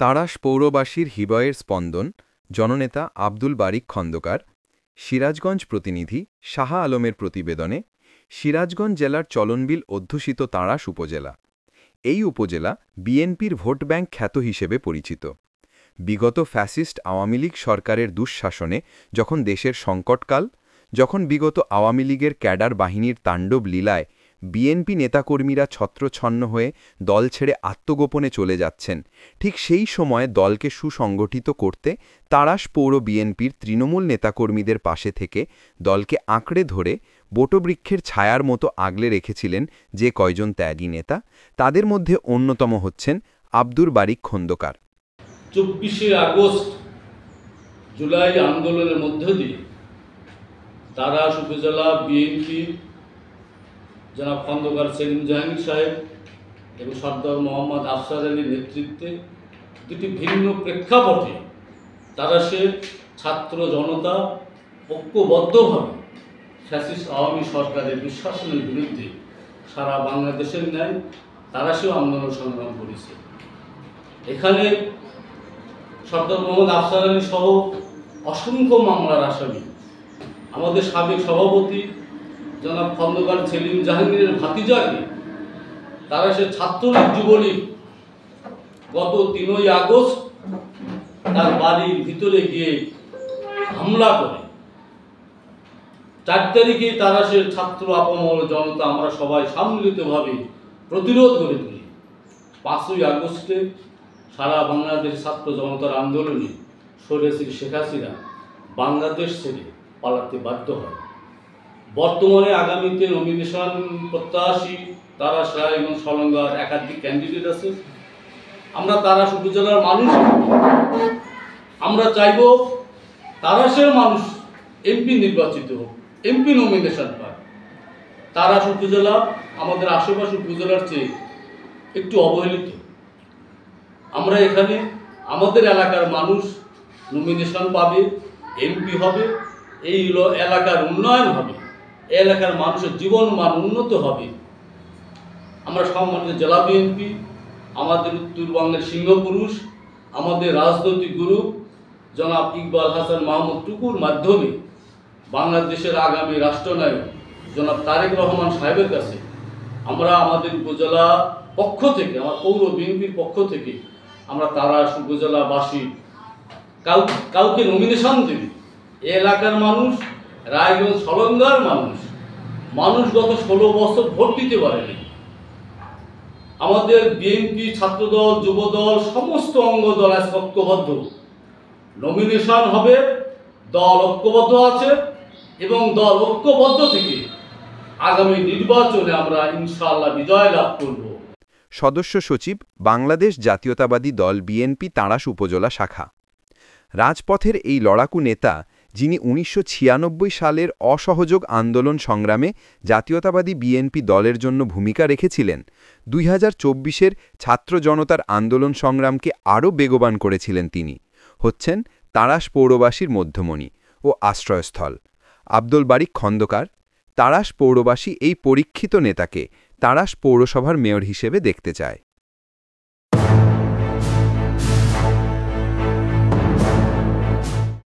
তাড়াশ পৌরবাসীর হৃদয়ের স্পন্দন জননেতা আব্দুল বারিক খন্দকার। সিরাজগঞ্জ প্রতিনিধি শাহ আলমের প্রতিবেদনে সিরাজগঞ্জ জেলার চলনবিল অধ্যুষিত তাড়াশ উপজেলা। এই উপজেলা বিএনপির ভোট ব্যাংক খ্যাত হিসেবে পরিচিত। বিগত ফ্যাসিস্ট আওয়ামী লীগ সরকারের দুঃশাসনে যখন দেশের সংকটকাল, যখন বিগত আওয়ামী লীগের ক্যাডার বাহিনীর তাণ্ডব লীলায় বিএনপি নেতাকর্মীরা ছত্রছন্ন হয়ে দল ছেড়ে আত্মগোপনে চলে যাচ্ছেন, ঠিক সেই সময়ে দলকে সুসংগঠিত করতে তাড়াশ পৌর বিএনপির তৃণমূল নেতাকর্মীদের পাশে থেকে দলকে আঁকড়ে ধরে বটবৃক্ষের ছায়ার মতো আগলে রেখেছিলেন যে কয়জন ত্যাগী নেতা, তাদের মধ্যে অন্যতম হচ্ছেন আব্দুল বারিক খন্দকার। 24শে আগস্ট জুলাই আন্দোলনের মধ্য দিয়ে তাড়াশ উপজেলা বিএনপি জনাব খন্দকার সেলিম জাহাঙ্গীর সাহেব এবং সর্দার মোহাম্মদ আফসার আলীর নেতৃত্বে দুটি ভিন্ন প্রেক্ষাপটে তাড়াশের ছাত্র জনতা ঐক্যবদ্ধভাবে ফ্যাসিস্ট আওয়ামী সরকারের দুঃশাসনের বিরুদ্ধে সারা বাংলাদেশের ন্যায় তাড়াশেও আন্দোলন সংগ্রাম করেছে। এখানে সর্দার মোহাম্মদ আফসার আলী সহ অসংখ্য মামলার আসামি আমাদের সাবেক সভাপতি জনাব খন্দকার সেলিম জাহাঙ্গীরের ভাতিজাকে তাড়াশের ছাত্রলীগ যুবলীগ গত 3ই আগস্ট তার বাড়ির ভিতরে গিয়ে হামলা করে। 4 তারিখে তাড়াশের ছাত্র আপামর জনতা আমরা সবাই সম্মিলিতভাবে প্রতিরোধ গড়ে তুলি। 5ই আগস্টে সারা বাংলাদেশ ছাত্র জনতার আন্দোলনে স্বৈরাচারী শেখ হাসিনা বাংলাদেশ ছেড়ে পালাতে বাধ্য হয়। বর্তমানে আগামীতে নমিনেশন প্রত্যাশী তাড়াশ এবং সলঙ্গার একাধিক ক্যান্ডিডেট আছে। আমরা তাড়াশ উপজেলার মানুষ, আমরা চাইব তাড়াশের মানুষ এমপি নির্বাচিত হোক, এমপি নমিনেশন পায়। তাড়াশ উপজেলা আমাদের আশেপাশে উপজেলার চেয়ে একটু অবহেলিত। আমরা এখানে আমাদের এলাকার মানুষ নমিনেশন পাবে, এমপি হবে, এই এলাকার উন্নয়ন হবে, এলাকার মানুষের জীবন মান উন্নত হবে। আমরা সম্মানিত জেলা বিএনপি, আমাদের উত্তরবঙ্গের সিংহপুরুষ, আমাদের রাজনৈতিক গুরু জনাব ইকবাল হাসান মাহমুদ টুকুর মাধ্যমে বাংলাদেশের আগামী রাষ্ট্রনায়ক জনাব তারেক রহমান সাহেবের কাছে আমরা আমাদের উপজেলা পক্ষ থেকে, আমার পৌর বিএনপির পক্ষ থেকে আমরা তাড়াশ উপজেলাবাসী কাউকে নমিনেশন দেবে। এ এলাকার মানুষ, রায়গঞ্জ সলঙ্গার মানুষ গত 16 বছর ভোট দিতে পারেনি। আমাদের বিএনপি ছাত্রদল, যুবদল, সমস্ত অঙ্গদল আজ ঐক্যবদ্ধ। নমিনেশন হবে, দল ঐক্যবদ্ধ আছে এবং দল ঐক্যবদ্ধ থেকে আগামী নির্বাচনে আমরা ইনশাআল্লাহ বিজয় লাভ করব। সদস্য সচিব, বাংলাদেশ জাতীয়তাবাদী দল বিএনপি তাড়াশ উপজেলা শাখা। রাজপথের এই লড়াকু নেতা, যিনি 1996 সালের অসহযোগ আন্দোলন সংগ্রামে জাতীয়তাবাদী বিএনপি দলের জন্য ভূমিকা রেখেছিলেন, 2024-এর ছাত্র জনতার আন্দোলন সংগ্রামকে আরও বেগবান করেছিলেন তিনি, হচ্ছেন তাড়াশ পৌরবাসীর মধ্যমণি ও আশ্রয়স্থল আব্দুল বারিক খন্দকার। তাড়াশ পৌরবাসী এই পরীক্ষিত নেতাকে তাড়াশ পৌরসভার মেয়র হিসেবে দেখতে চায়।